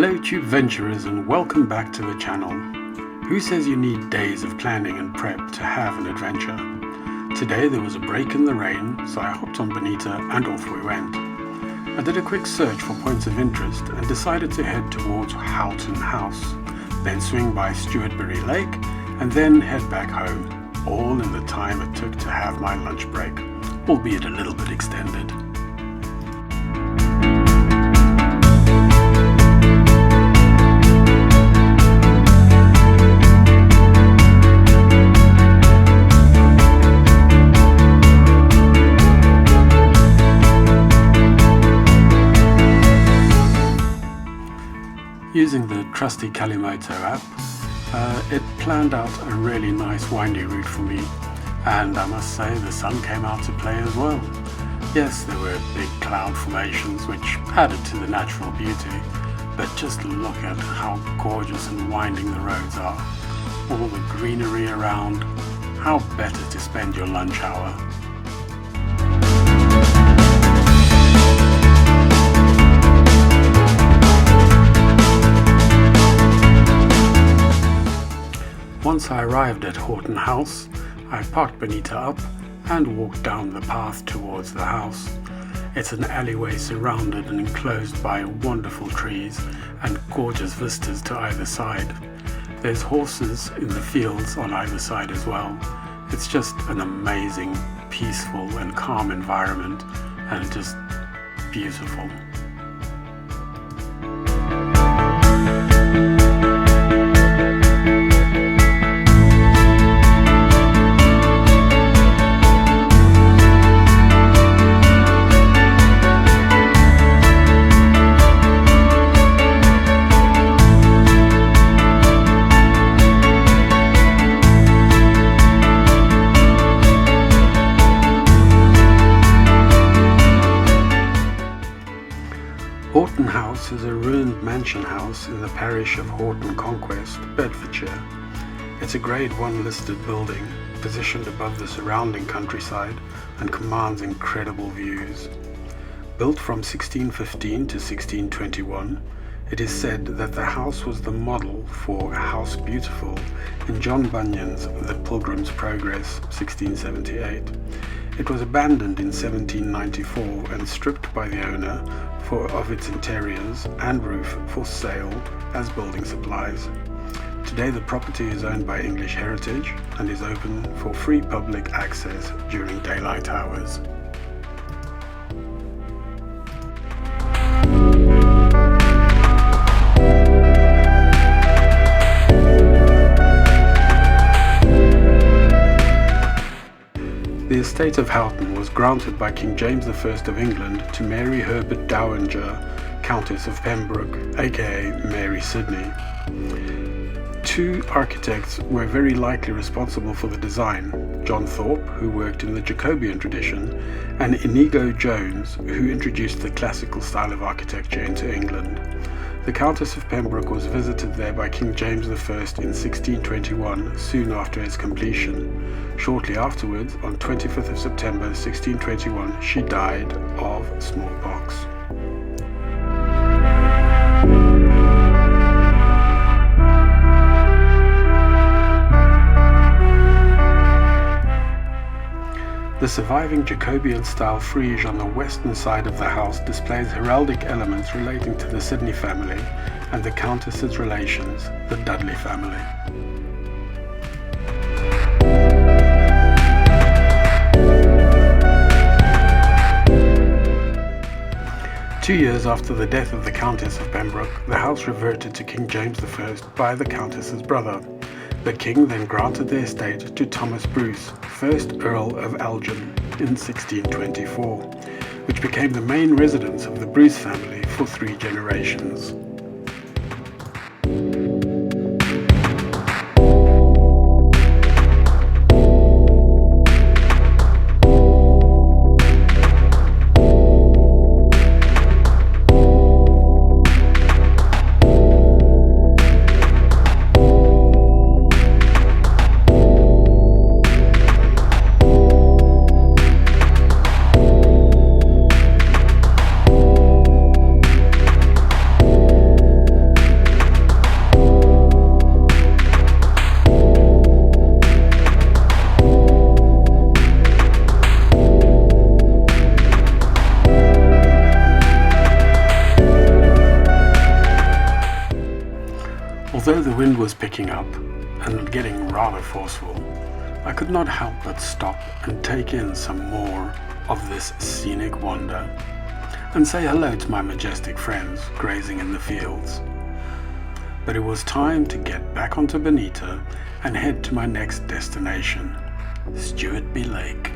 Hello Tube Venturers and welcome back to the channel. Who says you need days of planning and prep to have an adventure? Today there was a break in the rain, so I hopped on Bonita and off we went. I did a quick search for points of interest and decided to head towards Houghton House, then swing by Stewartby Lake and then head back home, all in the time it took to have my lunch break, albeit a little bit extended. Using the trusty Kalimoto app, it planned out a really nice windy route for me, and I must say the sun came out to play as well. Yes, there were big cloud formations which added to the natural beauty, but just look at how gorgeous and winding the roads are. All the greenery around, how better to spend your lunch hour. Once I arrived at Houghton House, I parked Bonita up and walked down the path towards the house. It's an alleyway surrounded and enclosed by wonderful trees and gorgeous vistas to either side. There's horses in the fields on either side as well. It's just an amazing, peaceful and calm environment and just beautiful. Houghton House is a ruined mansion house in the parish of Houghton Conquest, Bedfordshire. It's a Grade 1 listed building, positioned above the surrounding countryside and commands incredible views. Built from 1615 to 1621, it is said that the house was the model for A House Beautiful in John Bunyan's The Pilgrim's Progress, 1678. It was abandoned in 1794 and stripped by the owner of its interiors and roof for sale as building supplies. Today the property is owned by English Heritage and is open for free public access during daylight hours. The estate of Houghton was granted by King James I of England to Mary Herbert Dowager, Countess of Pembroke, aka Mary Sidney. Two architects were very likely responsible for the design: John Thorpe, who worked in the Jacobean tradition, and Inigo Jones, who introduced the classical style of architecture into England. The Countess of Pembroke was visited there by King James I in 1621, soon after its completion. Shortly afterwards, on 25th of September 1621, she died of smallpox. The surviving Jacobean-style frieze on the western side of the house displays heraldic elements relating to the Sidney family and the Countess's relations, the Dudley family. Two years after the death of the Countess of Pembroke, the house reverted to King James I by the Countess's brother. The king then granted the estate to Thomas Bruce, 1st Earl of Elgin, in 1624, which became the main residence of the Bruce family for 3 generations. wind was picking up and getting rather forceful. I could not help but stop and take in some more of this scenic wonder, and say hello to my majestic friends grazing in the fields. But it was time to get back onto Bonita and head to my next destination, Stewartby Lake.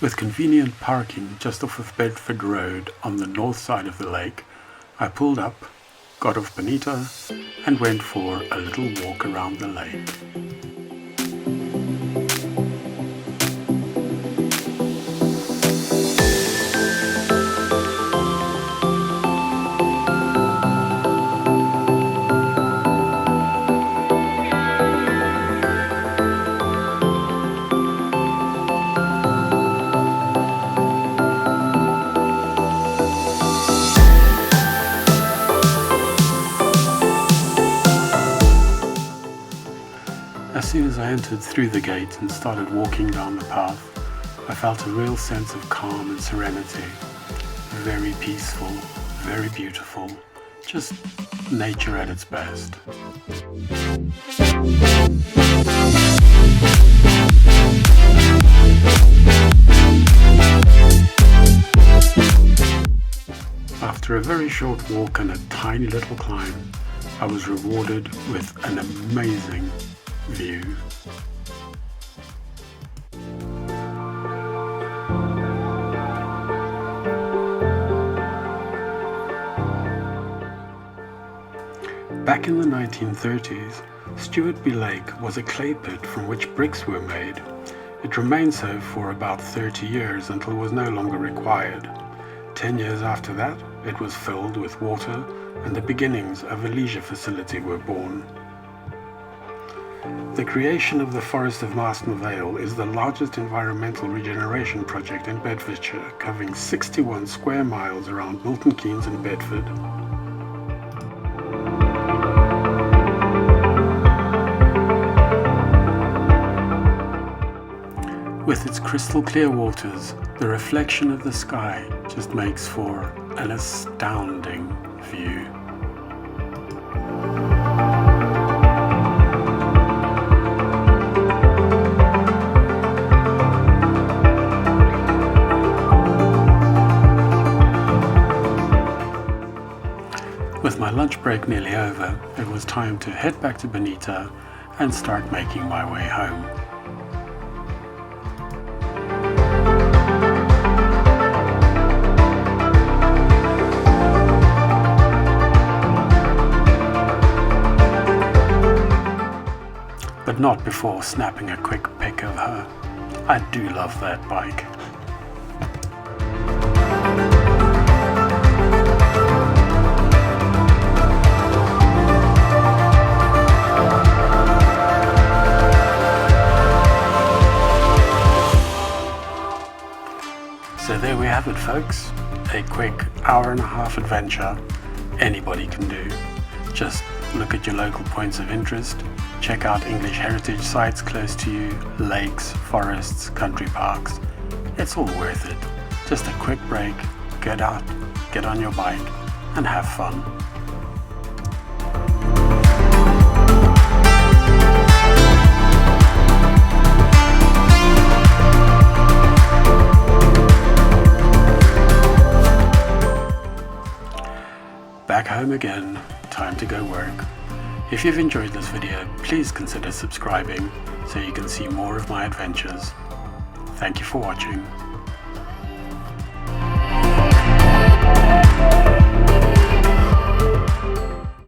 With convenient parking just off of Bedford Road on the north side of the lake, I pulled up, got off Bonita, and went for a little walk around the lake. As soon as I entered through the gate and started walking down the path, I felt a real sense of calm and serenity. Very peaceful, very beautiful, just nature at its best. After a very short walk and a tiny little climb, I was rewarded with an amazing view. Back in the 1930s, Stewartby Lake was a clay pit from which bricks were made. It remained so for about 30 years until it was no longer required. 10 years after that, it was filled with water and the beginnings of a leisure facility were born. The creation of the Forest of Marston Vale is the largest environmental regeneration project in Bedfordshire, covering 61 square miles around Milton Keynes and Bedford. With its crystal clear waters, the reflection of the sky just makes for an astounding view. With my lunch break nearly over, it was time to head back to Bonita and start making my way home. but not before snapping a quick pic of her. I do love that bike. So there we have it, folks. A quick hour-and-a-half adventure anybody can do. Just look at your local points of interest, check out English heritage sites close to you, lakes, forests, country parks. It's all worth it. Just a quick break, get out, get on your bike, and have fun. Back home again, time to go work. If you've enjoyed this video, please consider subscribing so you can see more of my adventures. Thank you for watching.